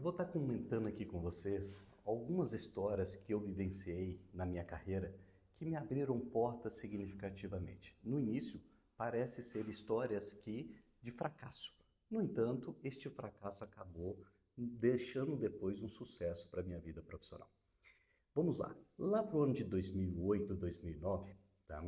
vou estar comentando aqui com vocês algumas histórias que eu vivenciei na minha carreira que me abriram portas significativamente. No início, parece ser histórias de fracasso. No entanto, este fracasso acabou deixando depois um sucesso para a minha vida profissional. Vamos lá. Lá para o ano de 2008, 2009, tá?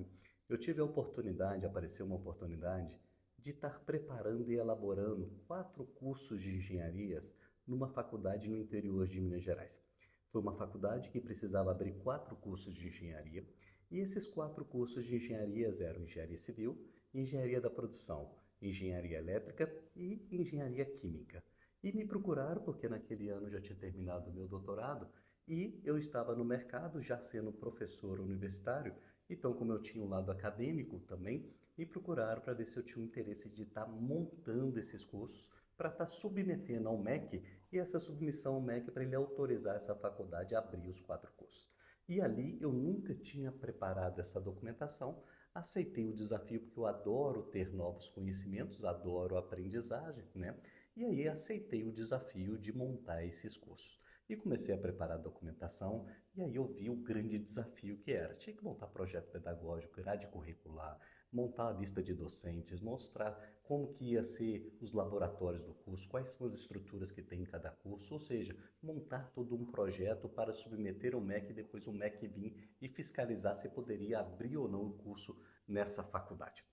Eu tive a oportunidade, apareceu uma oportunidade de estar preparando e elaborando 4 cursos de engenharias numa faculdade no interior de Minas Gerais. Foi uma faculdade que precisava abrir 4 cursos de engenharia e esses 4 cursos de engenharias eram engenharia civil, engenharia da produção, engenharia elétrica e engenharia química. E me procuraram porque naquele ano eu já tinha terminado o meu doutorado e eu estava no mercado já sendo professor universitário, então como eu tinha um lado acadêmico também, me procuraram para ver se eu tinha um interesse de estar montando esses cursos para estar submetendo ao MEC e essa submissão ao MEC para ele autorizar essa faculdade a abrir os 4 cursos. E ali eu nunca tinha preparado essa documentação, aceitei o desafio porque eu adoro ter novos conhecimentos, adoro a aprendizagem, né? E aí aceitei o desafio de montar esses cursos. E comecei a preparar a documentação, e aí eu vi o grande desafio que era. Tinha que montar projeto pedagógico, grade curricular, montar a lista de docentes, mostrar como que ia ser os laboratórios do curso, quais são as estruturas que tem em cada curso, ou seja, montar todo um projeto para submeter ao MEC e depois o MEC vir e fiscalizar se poderia abrir ou não o curso nessa faculdade.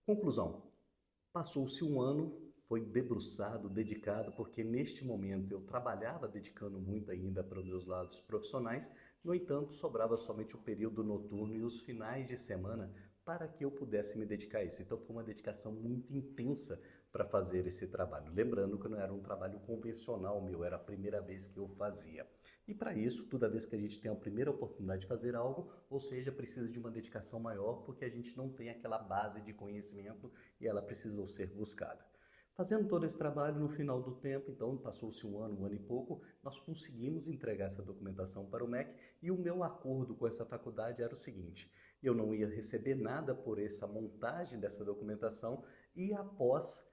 Conclusão, passou-se um ano, foi debruçado, dedicado, porque neste momento eu trabalhava dedicando muito ainda para os meus lados profissionais, no entanto, sobrava somente o período noturno e os finais de semana para que eu pudesse me dedicar a isso. Então foi uma dedicação muito intensa para fazer esse trabalho. Lembrando que não era um trabalho convencional meu, era a primeira vez que eu fazia. E para isso, toda vez que a gente tem a primeira oportunidade de fazer algo, ou seja, precisa de uma dedicação maior, porque a gente não tem aquela base de conhecimento e ela precisou ser buscada. Fazendo todo esse trabalho, no final do tempo, então passou-se um ano e pouco, nós conseguimos entregar essa documentação para o MEC e o meu acordo com essa faculdade era o seguinte: eu não ia receber nada por essa montagem dessa documentação e após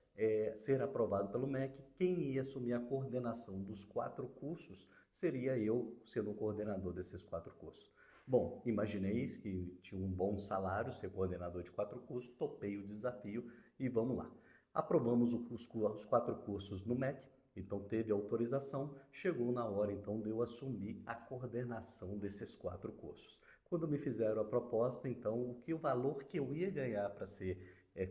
ser aprovado pelo MEC, quem ia assumir a coordenação dos 4 cursos seria eu, sendo o coordenador desses 4 cursos. Bom, imaginei que tinha um bom salário, ser coordenador de 4 cursos, topei o desafio e vamos lá. Aprovamos os 4 cursos no MEC, então teve autorização, chegou na hora então de eu assumir a coordenação desses 4 cursos. Quando me fizeram a proposta, então, o valor que eu ia ganhar para ser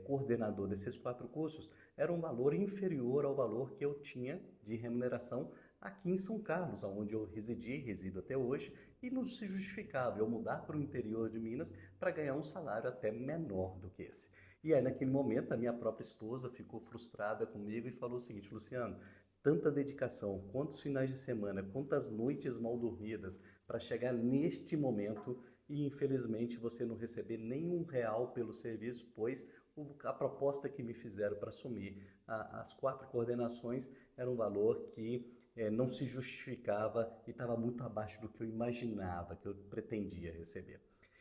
coordenador desses 4 cursos era um valor inferior ao valor que eu tinha de remuneração aqui em São Carlos, onde eu resido até hoje, e não se justificava eu mudar para o interior de Minas para ganhar um salário até menor do que esse. E aí, naquele momento, a minha própria esposa ficou frustrada comigo e falou o seguinte: Luciano, tanta dedicação, quantos finais de semana, quantas noites mal dormidas para chegar neste momento e infelizmente você não receber nenhum real pelo serviço, pois a proposta que me fizeram para assumir as 4 coordenações era um valor que não se justificava e estava muito abaixo do que eu imaginava, que eu pretendia receber.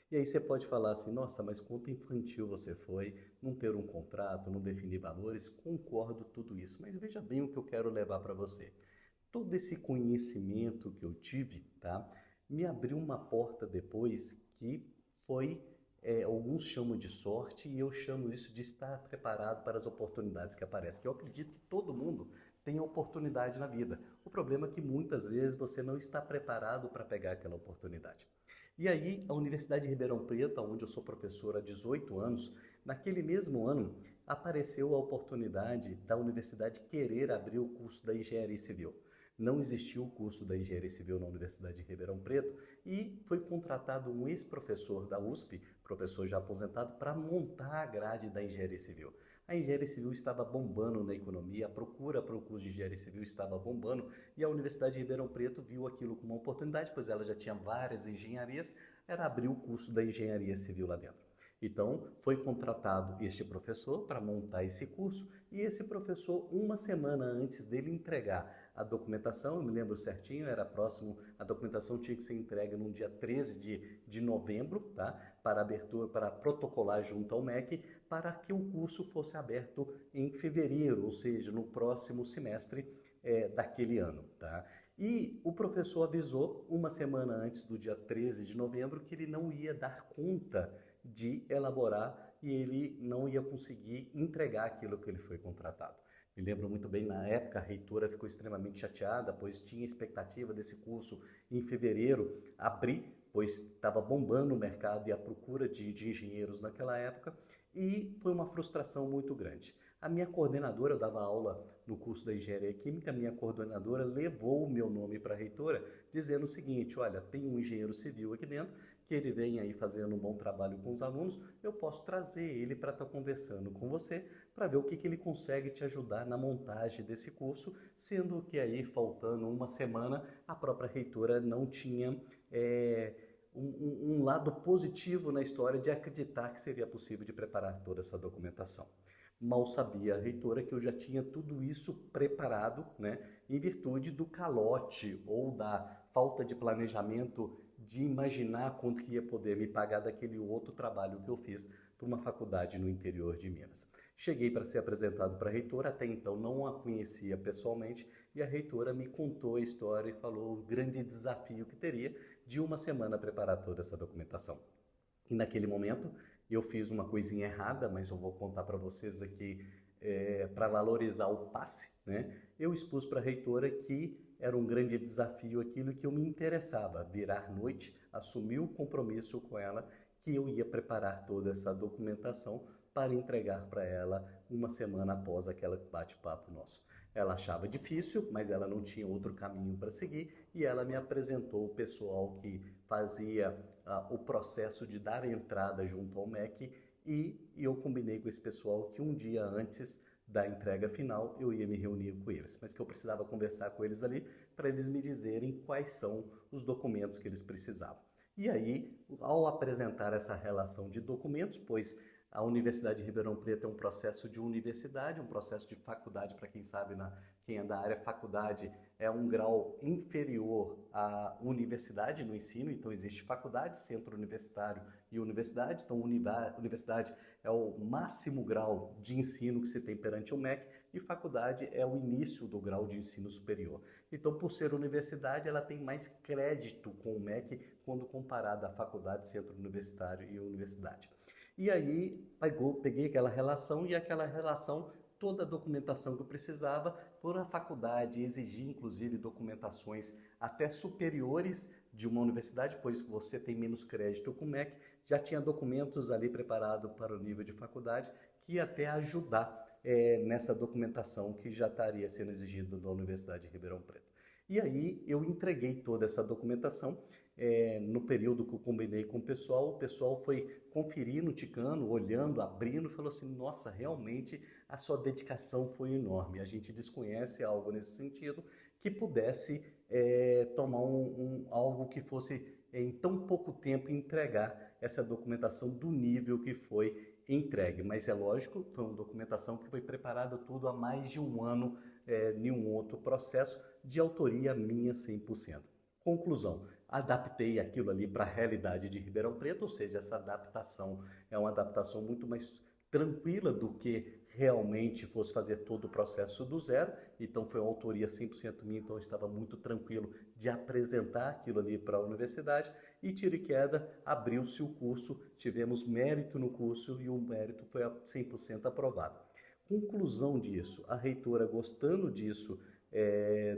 E aí você pode falar assim: nossa, mas quanto infantil você foi, não ter um contrato, não definir valores. Concordo tudo isso, mas veja bem o que eu quero levar para você. Todo esse conhecimento que eu tive, tá, me abriu uma porta depois que foi, alguns chamam de sorte e eu chamo isso de estar preparado para as oportunidades que aparecem. Que eu acredito que todo mundo tem oportunidade na vida. O problema é que muitas vezes você não está preparado para pegar aquela oportunidade. E aí, a Universidade de Ribeirão Preto, onde eu sou professor há 18 anos, naquele mesmo ano apareceu a oportunidade da universidade querer abrir o curso da Engenharia Civil. Não existia o curso da Engenharia Civil na Universidade de Ribeirão Preto e foi contratado um ex-professor da USP, professor já aposentado, para montar a grade da Engenharia Civil. A Engenharia Civil estava bombando na economia, a procura para o curso de Engenharia Civil estava bombando e a Universidade de Ribeirão Preto viu aquilo como uma oportunidade, pois ela já tinha várias engenharias, era abrir o curso da Engenharia Civil lá dentro. Então, foi contratado este professor para montar esse curso e esse professor, uma semana antes dele entregar a documentação, eu me lembro certinho, era próximo, a documentação tinha que ser entregue no dia 13 de novembro, tá? Para abertura, para protocolar junto ao MEC, para que o curso fosse aberto em fevereiro, ou seja, no próximo semestre, daquele ano, tá? E o professor avisou uma semana antes do dia 13 de novembro que ele não ia dar conta de elaborar e ele não ia conseguir entregar aquilo que ele foi contratado. Me lembro muito bem, na época, a reitora ficou extremamente chateada, pois tinha expectativa desse curso em fevereiro abrir, pois estava bombando o mercado e a procura de engenheiros naquela época, e foi uma frustração muito grande. A minha coordenadora, eu dava aula no curso da Engenharia Química, a minha coordenadora levou o meu nome para a reitora, dizendo o seguinte: olha, tem um engenheiro civil aqui dentro, que ele vem aí fazendo um bom trabalho com os alunos, eu posso trazer ele para estar conversando com você, para ver o que ele consegue te ajudar na montagem desse curso, sendo que aí, faltando uma semana, a própria reitora não tinha um lado positivo na história de acreditar que seria possível de preparar toda essa documentação. Mal sabia a reitora que eu já tinha tudo isso preparado, né, em virtude do calote ou da falta de planejamento de imaginar quanto que ia poder me pagar daquele outro trabalho que eu fiz para uma faculdade no interior de Minas. Cheguei para ser apresentado para a reitora, até então não a conhecia pessoalmente, e a reitora me contou a história e falou o grande desafio que teria de uma semana preparar toda essa documentação. E naquele momento eu fiz uma coisinha errada, mas eu vou contar para vocês aqui para valorizar o passe, né? Eu expus para a reitora que era um grande desafio aquilo que eu me interessava, virar noite, assumir o compromisso com ela que eu ia preparar toda essa documentação para entregar para ela uma semana após aquele bate-papo nosso. Ela achava difícil, mas ela não tinha outro caminho para seguir e ela me apresentou o pessoal que fazia o processo de dar entrada junto ao MEC e eu combinei com esse pessoal que um dia antes da entrega final eu ia me reunir com eles, mas que eu precisava conversar com eles ali para eles me dizerem quais são os documentos que eles precisavam. E aí, ao apresentar essa relação de documentos, pois a Universidade de Ribeirão Preto é um processo de universidade, um processo de faculdade, para quem sabe, quem é da área, faculdade é um grau inferior à universidade no ensino, então existe faculdade, centro universitário e universidade, então universidade é o máximo grau de ensino que se tem perante o MEC e faculdade é o início do grau de ensino superior. Então, por ser universidade, ela tem mais crédito com o MEC quando comparada à faculdade, centro universitário e universidade. E aí, peguei aquela relação e aquela relação, toda a documentação que eu precisava, por a faculdade exigir, inclusive, documentações até superiores de uma universidade, pois você tem menos crédito com o MEC, já tinha documentos ali preparados para o nível de faculdade que ia até ajudar nessa documentação que já estaria sendo exigida da Universidade de Ribeirão Preto. E aí eu entreguei toda essa documentação. No período que eu combinei com o pessoal foi conferindo, ticando, olhando, abrindo, falou assim: nossa, realmente a sua dedicação foi enorme. A gente desconhece algo nesse sentido que pudesse tomar algo que fosse em tão pouco tempo entregar essa documentação do nível que foi entregue. Mas é lógico, foi uma documentação que foi preparada tudo há mais de um ano em um outro processo de autoria minha 100%. Conclusão, adaptei aquilo ali para a realidade de Ribeirão Preto, ou seja, essa adaptação é uma adaptação muito mais tranquila do que realmente fosse fazer todo o processo do zero, então foi uma autoria 100% minha, então eu estava muito tranquilo de apresentar aquilo ali para a universidade e tiro e queda, abriu-se o curso, tivemos mérito no curso e o mérito foi 100% aprovado. Conclusão disso, a reitora gostando disso,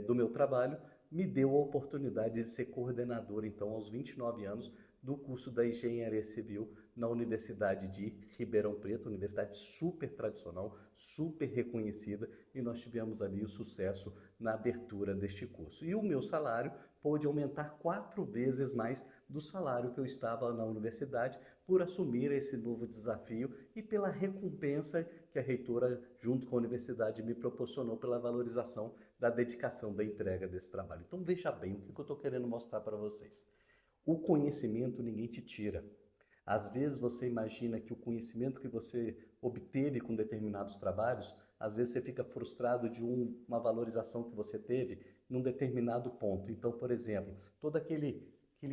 do meu trabalho, me deu a oportunidade de ser coordenador, então, aos 29 anos, do curso da Engenharia Civil na Universidade de Ribeirão Preto, universidade super tradicional, super reconhecida, e nós tivemos ali o sucesso na abertura deste curso. E o meu salário pôde aumentar 4 vezes mais do salário que eu estava na universidade por assumir esse novo desafio e pela recompensa que a reitora, junto com a universidade, me proporcionou pela valorização da dedicação da entrega desse trabalho. Então veja bem o que eu estou querendo mostrar para vocês. O conhecimento ninguém te tira. Às vezes você imagina que o conhecimento que você obteve com determinados trabalhos, às vezes você fica frustrado de uma valorização que você teve num determinado ponto. Então, por exemplo, todo aquele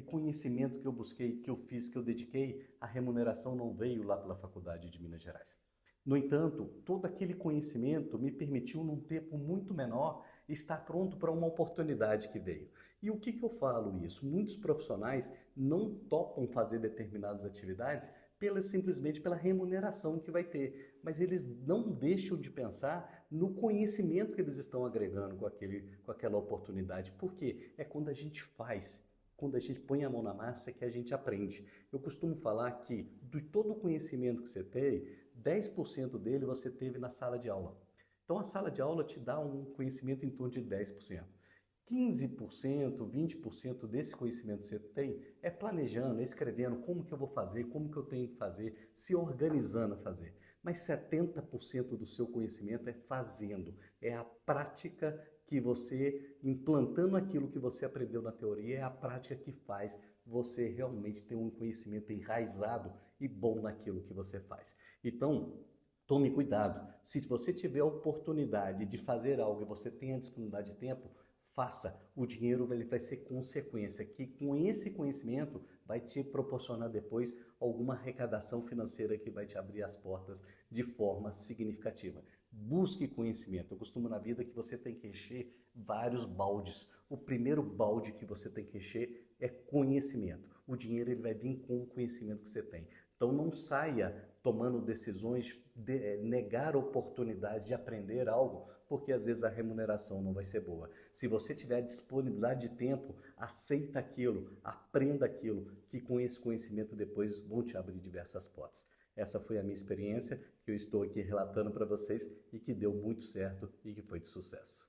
conhecimento que eu busquei, que eu fiz, que eu dediquei, a remuneração não veio lá pela Faculdade de Minas Gerais. No entanto, todo aquele conhecimento me permitiu, num tempo muito menor, estar pronto para uma oportunidade que veio. E o que que eu falo isso? Muitos profissionais não topam fazer determinadas atividades simplesmente pela remuneração que vai ter, mas eles não deixam de pensar no conhecimento que eles estão agregando com aquela oportunidade. Por quê? É quando a gente faz, quando a gente põe a mão na massa que a gente aprende. Eu costumo falar que de todo o conhecimento que você tem, 10% dele você teve na sala de aula. Então a sala de aula te dá um conhecimento em torno de 10%. 15%, 20% desse conhecimento que você tem é planejando, é escrevendo como que eu vou fazer, como que eu tenho que fazer, se organizando a fazer. Mas 70% do seu conhecimento é fazendo, é a prática que você, implantando aquilo que você aprendeu na teoria, é a prática que faz você realmente ter um conhecimento enraizado e bom naquilo que você faz. Então, tome cuidado. Se você tiver a oportunidade de fazer algo e você tem a disponibilidade de tempo, faça. O dinheiro vai ser consequência, que com esse conhecimento vai te proporcionar depois alguma arrecadação financeira que vai te abrir as portas de forma significativa. Busque conhecimento. Eu costumo na vida que você tem que encher vários baldes. O primeiro balde que você tem que encher é conhecimento. O dinheiro ele vai vir com o conhecimento que você tem. Então não saia tomando decisões de negar a oportunidade de aprender algo, porque às vezes a remuneração não vai ser boa. Se você tiver disponibilidade de tempo, aceita aquilo, aprenda aquilo, que com esse conhecimento depois vão te abrir diversas portas. Essa foi a minha experiência, que eu estou aqui relatando para vocês e que deu muito certo e que foi de sucesso.